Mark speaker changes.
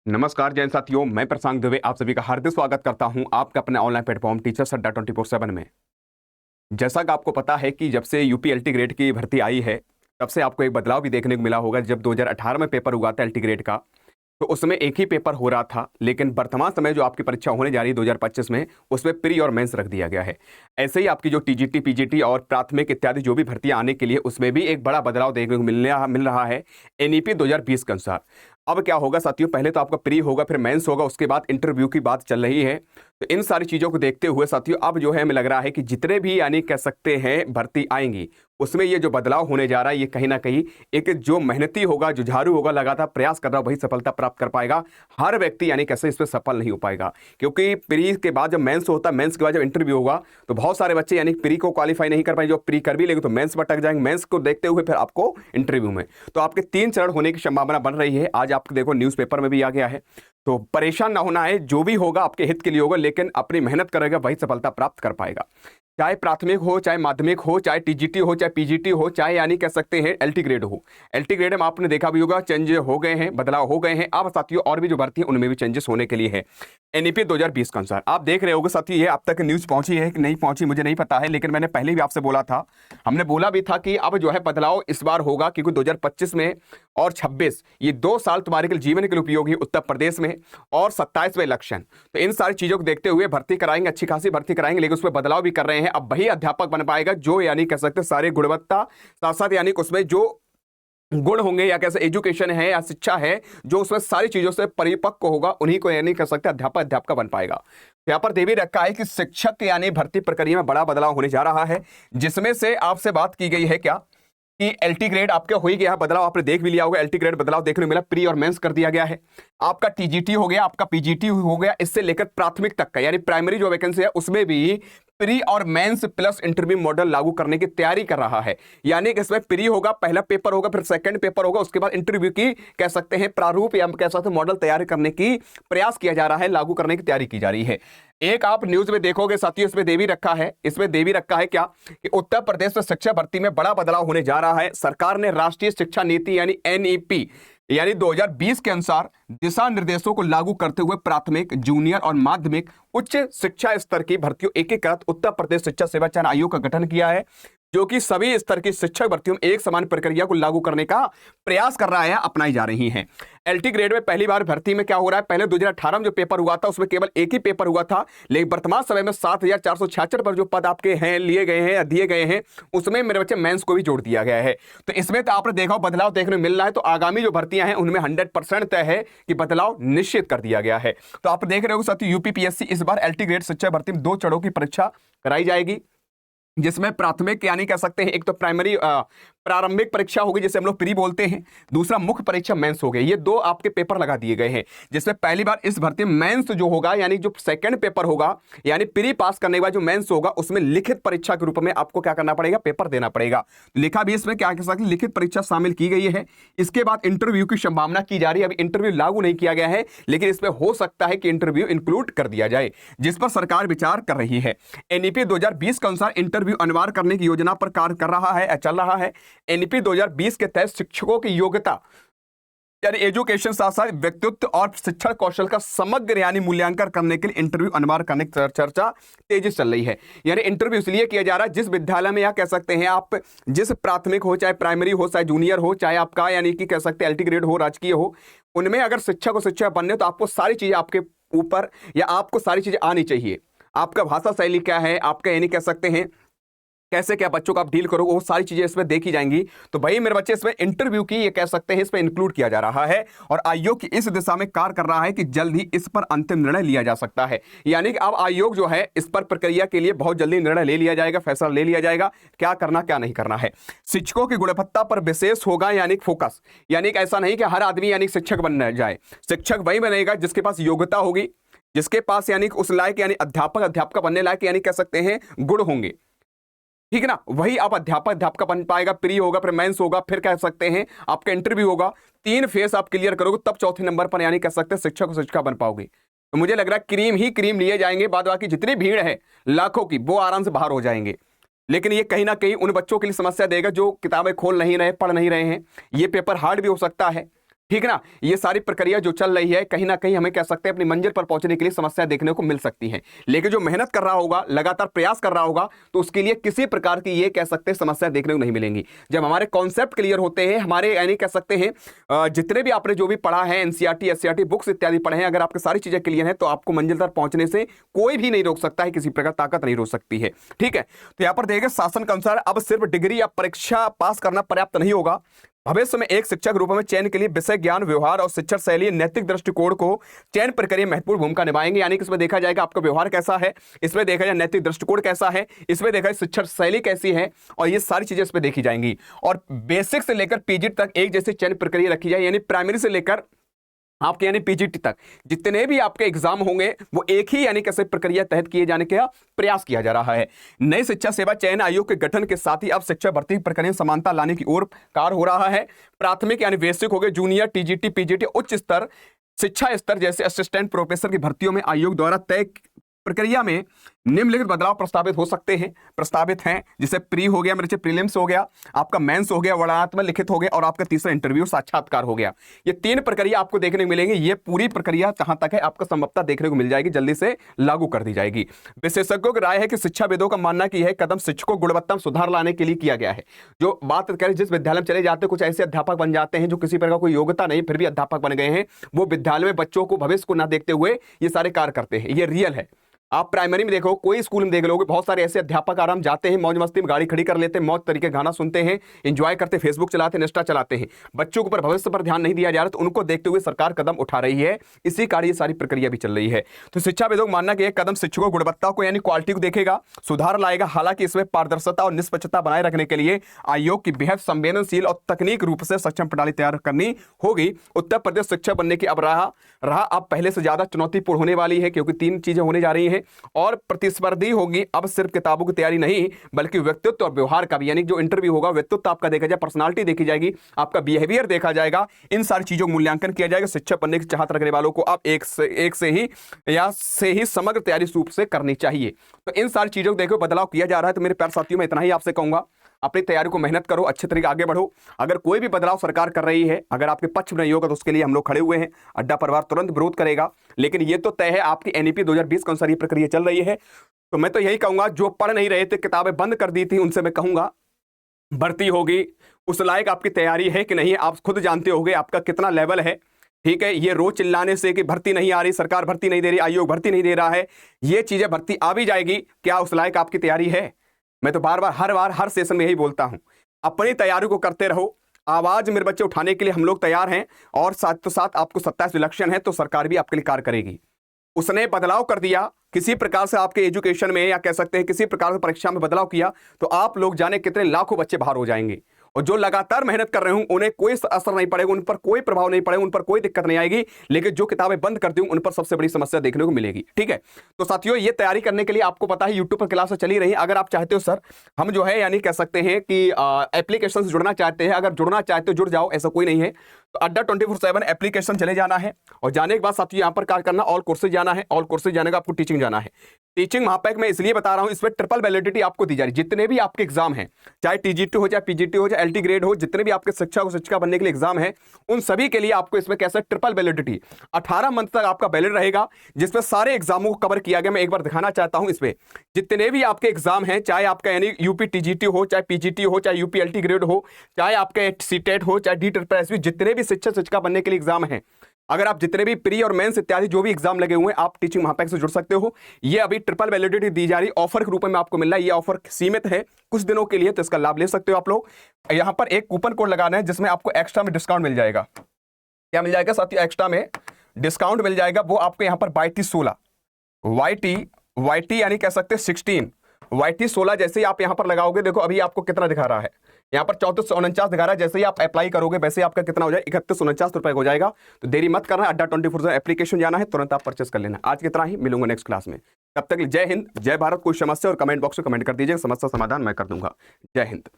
Speaker 1: नमस्कार जैन साथियों, मैं प्रशांत दुबे आप सभी का हार्दिक स्वागत करता हूं आपका अपने ऑनलाइन प्लेटफॉर्म टीचर्स अड्डा 24/7 में। जैसा कि आपको पता है कि जब से यूपी एलटी ग्रेड की भर्ती आई है, तब से आपको एक बदलाव भी देखने को मिला होगा। जब 2018 में पेपर हुआ था एलटी ग्रेड का, तो उसमें एक ही पेपर हो रहा था, लेकिन वर्तमान समय जो आपकी परीक्षा होने जा रही है 2025 में, उसमें प्री और मेंस रख दिया गया है। ऐसे ही आपकी जो टीजीटी, पीजीटी और प्राथमिक इत्यादि जो भी भर्तियां आने के लिए, उसमें भी एक बड़ा बदलाव देखने को मिल रहा है एनईपी 2020 के अनुसार। अब क्या होगा साथियों, पहले तो आपका प्री होगा, फिर मेंस होगा, उसके बाद इंटरव्यू की बात चल रही है। तो इन सारी चीज़ों को देखते हुए साथियों, अब जो है हमें लग रहा है कि जितने भी यानी कह सकते हैं भर्ती आएंगी, उसमें ये जो बदलाव होने जा रहा है, ये कहीं ना कहीं एक जो मेहनती होगा, जुझारू होगा, लगातार प्रयास कर रहा, वही सफलता प्राप्त कर पाएगा। हर व्यक्ति यानी कैसे इसमें सफल नहीं हो पाएगा, क्योंकि प्री के बाद जब मेंस होता है, मेंस के बाद जब इंटरव्यू होगा, तो बहुत सारे बच्चे यानी प्री को क्वालिफाई नहीं कर पाए। जो प्री कर भी लेंगे तो मेंस में अटक जाएंगे, मेंस को देखते हुए फिर आपको इंटरव्यू में। तो आपके 3 चरण होने की संभावना बन रही है। आज आपको देखो न्यूज़पेपर में भी आ गया है। तो परेशान ना होना है, जो भी होगा आपके हित के लिए होगा, लेकिन अपनी मेहनत करेगा वही सफलता प्राप्त कर पाएगा। चाहे प्राथमिक हो, चाहे माध्यमिक हो, चाहे टीजीटी हो, चाहे पीजीटी हो, चाहे यानी कह सकते हैं एलटी ग्रेड हो। एलटी ग्रेड में आपने देखा भी होगा, चेंज हो गए हैं, बदलाव हो गए हैं। अब साथियों और भी जो भर्ती है उनमें भी चेंजेस होने के लिए है एनईपी 2020 के अनुसार। आप देख रहे होगे साथियों, ये अब तक न्यूज़ पहुंची है कि नहीं पहुंची मुझे नहीं पता है, लेकिन मैंने पहले भी आपसे बोला था, हमने बोला भी था कि अब जो है बदलाव इस बार होगा, क्योंकि 2025 में और 26 ये 2 साल तुम्हारे के जीवन के लिए उपयोगी उत्तर प्रदेश में, और 27 में इलेक्शन। तो इन सारी चीज़ों को देखते हुए भर्ती कराएंगे, अच्छी खासी भर्ती कराएंगे, लेकिन उसमें बदलाव भी कर रहे हैं। अब वही अध्यापक बन पाएगा जो यानी कह सकते सारे गुणवत्ता, साथ साथ यानी उसमें जो गुण होंगे या कैसे एजुकेशन है या शिक्षा है, जो उसमें सारी चीजों से परिपक्व होगा, उन्हीं को यानी कह सकते अध्यापक बन पाएगा। यहाँ पर देवी रखा है कि शिक्षक यानी भर्ती प्रक्रिया में बड़ा बदलाव होने जा रहा है, जिसमें से आपसे बात की गई है क्या कि एलटी ग्रेड आपके हो ही गया बदलाव, आपने देख भी लिया होगा। एलटी ग्रेड बदलाव देखने को मिला, प्री और मेंस कर दिया गया है। आपका टीजीटी हो गया, आपका पीजीटी हो गया, इससे लेकर प्राथमिक तक का यानी प्राइमरी जो वैकेंसी है उसमें भी प्री और मेंस प्लस इंटरव्यू मॉडल लागू करने की तैयारी कर रहा है। यानी कि इसमें प्री होगा, पहला पेपर होगा, फिर सेकंड पेपर होगा, उसके बाद इंटरव्यू की कह सकते हैं प्रारूप या कह सकते हैं मॉडल तैयार करने की प्रयास किया जा रहा है, लागू करने की तैयारी की जा रही है। एक आप न्यूज में देखोगे साथियों, इसमें देवी रखा है, इसमें देवी रखा है क्या कि उत्तर प्रदेश में शिक्षा भर्ती में बड़ा बदलाव होने जा रहा है। सरकार ने राष्ट्रीय शिक्षा नीति यानी एनईपी यानी 2020 के अनुसार दिशा निर्देशों को लागू करते हुए प्राथमिक, जूनियर और माध्यमिक उच्च शिक्षा स्तर की भर्तियों एकीकृत उत्तर प्रदेश शिक्षा सेवा चयन आयोग का गठन किया है, जो कि सभी स्तर की शिक्षक भर्तियों में एक समान प्रक्रिया को लागू करने का प्रयास कर रहा है, अपनाई जा रही हैं। एलटी ग्रेड में पहली बार भर्ती में क्या हो रहा है, पहले 2018 में जो पेपर हुआ था उसमें केवल एक ही पेपर हुआ था, लेकिन वर्तमान समय में 7466 पर जो पद आपके हैं, लिए गए हैं या दिए गए हैं, उसमें मेरे बच्चे मेंस को भी जोड़ दिया गया है। तो इसमें तो आपने देखा बदलाव देखने को मिल रहा है। तो आगामी जो भर्तियां हैं उनमें 100% तय है कि बदलाव निश्चित कर दिया गया है। तो आप देख रहे हो साथियों, यूपीपीएससी इस बार एलटी ग्रेड शिक्षा भर्ती में 2 चरणों की परीक्षा कराई जाएगी, जिसमें प्राथमिक यानी कह सकते हैं एक तो प्राइमरी प्रारंभिक परीक्षा होगी जिसे हम लोग प्री बोलते हैं, दूसरा मुख्य परीक्षा मेंस हो गई। ये 2 आपके पेपर लगा दिए गए हैं, जिसमें पहली बार इस भर्ती में मेंस जो होगा यानी जो सेकंड पेपर होगा, यानी प्री पास करने के बाद जो मेंस होगा उसमें लिखित परीक्षा के रूप में आपको क्या करना पड़ेगा, पेपर देना पड़ेगा। लिखा भी इसमें क्या कह सकते लिखित परीक्षा शामिल की गई है। इसके बाद इंटरव्यू की संभावना की जा रही है। अभी इंटरव्यू लागू नहीं किया गया है, लेकिन इसमें हो सकता है कि इंटरव्यू इंक्लूड कर दिया जाए, जिस पर सरकार विचार कर रही है। एनईपी 2020 के अनुसार इंटरव्यू अनिवार्य करने की योजना पर कार्य कर रहा है, चल रहा है। एनईपी 2020 के तहत शिक्षकों की योग्यता यानी एजुकेशन साथ साथ व्यक्तित्व और शिक्षण कौशल का समग्र यानी मूल्यांकन करने के लिए इंटरव्यू अनिवार्य करने की चर्चा तेजी से चल रही है। यानी इंटरव्यू इसलिए किया जा रहा है, जिस विद्यालय में या कह सकते हैं आप जिस प्राथमिक हो, चाहे प्राइमरी हो, चाहे जूनियर हो, चाहे आपका यानी कि कह सकते हैं एलटी ग्रेड हो, राजकीय हो, उनमें अगर शिक्षक और शिक्षक बनने तो आपको सारी चीजें आपके ऊपर या आपको सारी चीजें आनी चाहिए। आपका भाषा शैली क्या है, आपका यानी कह सकते हैं कैसे क्या बच्चों को आप डील करो, वो सारी चीजें इसमें देखी जाएंगी। तो भाई मेरे बच्चे इसमें इंटरव्यू की ये कह सकते हैं इसमें इंक्लूड किया जा रहा है, और आयोग की इस दिशा में कार्य कर रहा है कि जल्द ही इस पर अंतिम निर्णय लिया जा सकता है। यानी कि अब आयोग जो है इस पर प्रक्रिया के लिए बहुत जल्दी निर्णय ले लिया जाएगा, फैसला ले लिया जाएगा क्या करना क्या नहीं करना है। शिक्षकों की गुणवत्ता पर विशेष होगा यानी फोकस, यानी कि ऐसा नहीं कि हर आदमी यानी शिक्षक बनना जाए। शिक्षक वही बनेगा जिसके पास योग्यता होगी, जिसके पास यानी उस लायक यानी अध्यापक बनने लायक यानी कह सकते हैं गुण होंगे, ठीक है ना, वही आप अध्यापक बन पाएगा। प्री होगा, फिर मेंस होगा, फिर कह सकते हैं आपका इंटरव्यू होगा। 3 फेस आप क्लियर करोगे तब चौथे नंबर पर यानी कह सकते हैं शिक्षक और शिक्षिका बन पाओगे। तो मुझे लग रहा है क्रीम ही क्रीम लिए जाएंगे, बाद बाकी जितनी भीड़ है लाखों की वो आराम से बाहर हो जाएंगे। लेकिन ये कहीं ना कहीं उन बच्चों के लिए समस्या देगा जो किताबें खोल नहीं रहे, पढ़ नहीं रहे हैं। ये पेपर हार्ड भी हो सकता है, ठीक ना। ये सारी प्रक्रिया जो चल रही है कहीं ना कहीं हमें कह सकते हैं अपनी मंजिल पर पहुंचने के लिए समस्या देखने को मिल सकती है, लेकिन जो मेहनत कर रहा होगा, लगातार प्रयास कर रहा होगा, तो उसके लिए किसी प्रकार की ये कह सकते हैं समस्या देखने को नहीं मिलेंगी। जब हमारे कॉन्सेप्ट क्लियर होते हैं, हमारे यानी कह सकते हैं जितने भी आपने जो भी पढ़ा है, एनसीईआरटी एससीईआरटी बुक्स इत्यादि पढ़े हैं, अगर आपकी सारी चीजें क्लियर है तो आपको मंजिल तक पहुंचने से कोई भी नहीं रोक सकता है, किसी प्रकार ताकत नहीं रोक सकती है। ठीक है, तो यहां पर देखिए शासन के अनुसार अब सिर्फ डिग्री या परीक्षा पास करना पर्याप्त नहीं होगा। भविष्य में एक शिक्षक रूप में चयन के लिए विषय ज्ञान, व्यवहार और शिक्षण शैली, नैतिक दृष्टिकोण को चयन प्रक्रिया में महत्वपूर्ण भूमिका निभाएंगे। यानी कि इसमें देखा जाएगा आपका व्यवहार कैसा है, इसमें देखा जाए नैतिक दृष्टिकोण कैसा है, इसमें देखा जाए शिक्षण शैली कैसी है, और ये सारी चीजें इसमें देखी जाएंगी। और बेसिक से लेकर पीजी तक एक जैसी चयन प्रक्रिया रखी जाए, यानी प्राइमरी से लेकर आपके यानी पीजीटी तक जितने भी आपके एग्जाम होंगे वो एक ही यानी कैसे प्रक्रिया तहत किए जाने का प्रयास किया जा रहा है। नई शिक्षा सेवा चयन आयोग के गठन के साथ ही अब शिक्षा भर्ती प्रक्रिया समानता लाने की ओर कार्य हो रहा है। प्राथमिक यानी बेसिक हो गए, जूनियर, टीजीटी, पीजीटी, उच्च स्तर शिक्षा स्तर जैसे असिस्टेंट प्रोफेसर की भर्तियों में आयोग द्वारा तय प्रक्रिया में निम्नलिखित बदलाव प्रस्तावित हो सकते हैं, प्रस्तावित हैं, जैसे प्री हो गया, मेरे प्रीलिम्स हो गया, आपका मेंस हो गया, वर्णनात्मक लिखित हो गया, और आपका तीसरा इंटरव्यू साक्षात्कार हो गया। ये तीन प्रक्रिया आपको देखने को मिलेंगी। ये पूरी प्रक्रिया जहां तक है आपको संभवतः देखने को मिल जाएगी, जल्दी से लागू कर दी जाएगी। विशेषज्ञों की राय है कि शिक्षाविदों का मानना कि यह कदम शिक्षकों को गुणवत्ता में सुधार लाने के लिए किया गया है। जो बात करें, जिस विद्यालय में चले जाते हैं कुछ ऐसे अध्यापक बन जाते हैं जो किसी प्रकार कोई योग्यता नहीं फिर भी अध्यापक बन गए हैं, वो विद्यालय में बच्चों को भविष्य को ना देखते हुए ये सारे कार्य करते हैं। ये रियल है। आप प्राइमरी में देखो, कोई स्कूल में देख लोगे, बहुत सारे ऐसे अध्यापक आराम जाते हैं, मौज मस्ती में गाड़ी खड़ी कर लेते हैं, मौज तरीके गाना सुनते हैं, एंजॉय करते, फेसबुक चलाते हैं, इंस्टा चलाते हैं। बच्चों के ऊपर भविष्य पर ध्यान नहीं दिया जा रहा, तो उनको देखते हुए सरकार कदम उठा रही है। इसी कारण ये सारी प्रक्रिया भी चल रही है। तो शिक्षाविदों का मानना कि एक कदम शिक्षकों की गुणवत्ता को यानी क्वालिटी को देखेगा, सुधार लाएगा। हालांकि इसमें पारदर्शिता और निष्पक्षता बनाए रखने के लिए आयोग की बेहद संवेदनशील और तकनीक रूप से सक्षम प्रणाली तैयार करनी होगी। उत्तर प्रदेश शिक्षक बनने की अब राह अब पहले से ज्यादा चुनौतीपूर्ण होने वाली है, क्योंकि तीन चीजें होने जा रही हैं और प्रतिस्पर्धी होगी। अब सिर्फ किताबों की तैयारी नहीं, बल्कि व्यक्तित्व और व्यवहार का भी, यानी जो इंटरव्यू होगा व्यक्तित्व आपका देखा जाए, पर्सनालिटी देखी जाएगी, आपका बिहेवियर देखा जाएगा, इन सारी चीजों का मूल्यांकन किया जाएगा। शिक्षक बनने की चाहत रखने वालों को अब एक से ही समग्र तैयारी रूप से करनी चाहिए। तो इन सारी चीजों को देखो बदलाव किया जा रहा है। तो मेरे प्यारे साथियों, मैं इतना ही आपसे कहूंगा, अपनी तैयारी को मेहनत करो, अच्छे तरीके आगे बढ़ो। अगर कोई भी बदलाव सरकार कर रही है, अगर आपके पक्ष में नहीं होगा, तो उसके लिए हम लोग खड़े हुए हैं। अड्डा परिवार तुरंत विरोध करेगा। लेकिन ये तो तय है, आपकी एनईपी 2020 के अनुसार ये प्रक्रिया चल रही है। तो मैं तो यही कहूंगा, जो पढ़ नहीं रहे थे, किताबें बंद कर दी थी, उनसे मैं कहूंगा भर्ती होगी, उस लायक आपकी तैयारी है कि नहीं, आप खुद जानते होंगे आपका कितना लेवल है। ठीक है, ये रोज चिल्लाने से कि भर्ती नहीं आ रही, सरकार भर्ती नहीं दे रही, आयोग भर्ती नहीं दे रहा है, ये चीजें भर्ती आ भी जाएगी। क्या उस लायक आपकी तैयारी है? मैं तो बार बार हर सेशन में यही बोलता हूं, अपनी तैयारी को करते रहो। आवाज मेरे बच्चे उठाने के लिए हम लोग तैयार हैं, और साथ तो साथ आपको 27 इलेक्शन है, तो सरकार भी आपके लिए कार्य करेगी। उसने बदलाव कर दिया किसी प्रकार से आपके एजुकेशन में, या कह सकते हैं किसी प्रकार से परीक्षा में बदलाव किया, तो आप लोग जाने कितने लाखों बच्चे बाहर हो जाएंगे। और जो लगातार मेहनत कर रहे हों उन्हें कोई असर नहीं पड़ेगा, उन पर कोई प्रभाव नहीं पड़ेगा, उन पर कोई दिक्कत नहीं आएगी। लेकिन जो किताबें बंद कर दी उन पर सबसे बड़ी समस्या देखने को मिलेगी। ठीक है, तो साथियों, ये तैयारी करने के लिए आपको पता है यूट्यूब पर क्लास चली रही है। अगर आप चाहते हो सर हम जो है यानी कह सकते हैं कि एप्लीकेशन से जुड़ना चाहते हैं, अगर जुड़ना चाहते हो जुड़ जाओ, ऐसा कोई नहीं है। तो अड्डा 24/7 एप्लीकेशन चले जाना है, और जाने के बाद साथियों यहाँ पर कार्य करना, ऑल कोर्सेज जाना है। ऑल कोर्सेज जाने का आपको टीचिंग जाना है। टीचिंग महापैक मैं इसलिए बता रहा हूं, इसमें ट्रिपल वैलिडिटी आपको दी जा रही है। जितने भी आपके एग्जाम हैं, चाहे टीजीटी हो, चाहे पीजीटी हो, चाहे एलटी ग्रेड हो, जितने भी आपके शिक्षक बनने के लिए एग्जाम है, उन सभी के लिए आपको इसमें कैसे ट्रिपल वैलिडिटी 18 मंथ तक आपका वैलिड रहेगा, जिसमें सारे एग्जामों को कवर किया गया। मैं एक बार दिखाना चाहता हूं, इसमें जितने भी आपके एग्जाम हैं, चाहे आपका यानी यूपी टीजीटी हो, चाहे पीजीटी हो, चाहे यूपी एलटी ग्रेड हो, चाहे आपके सीटेट हो, चाहे DSSB, जितने भी शिक्षक बनने के लिए एग्जाम है, अगर आप जितने भी प्री और मेंस इत्यादि जो भी एग्जाम लगे हुए हैं, आप टीचिंग महापैक से जुड़ सकते हो। ये अभी ट्रिपल वैलिडिटी दी जा रही, ऑफर के रूप में आपको मिल रहा है। ये ऑफर सीमित है कुछ दिनों के लिए, तो इसका लाभ ले सकते हो आप लोग। यहां पर एक कूपन कोड लगाना है, जिसमें आपको एक्स्ट्रा में डिस्काउंट मिल जाएगा। क्या मिल जाएगा साथियों? एक्स्ट्रा में डिस्काउंट मिल जाएगा। वो आपको यहाँ पर YT16 YT यानी कह सकते हैं 16 YT16 जैसे ही आप यहाँ पर लगाओगे, देखो अभी आपको कितना दिखा रहा है, यहाँ पर 3449 दिखा रहा है। जैसे ही आप अप्लाई करोगे वैसे ही आपका कितना हो जाए, 3149 रुपए हो जाएगा। तो देरी मत करना, अड्डा 24 एप्लीकेशन जाना है, तुरंत आप परचेस कर लेना। आज कितना ही, मिलूंगा नेक्स्ट क्लास में। तब तक जय हिंद, जय भारत। कोई समस्या और कमेंट बॉक्स में कमेंट कर दीजिएगा, समस्या समाधान मैं कर दूंगा। जय हिंद।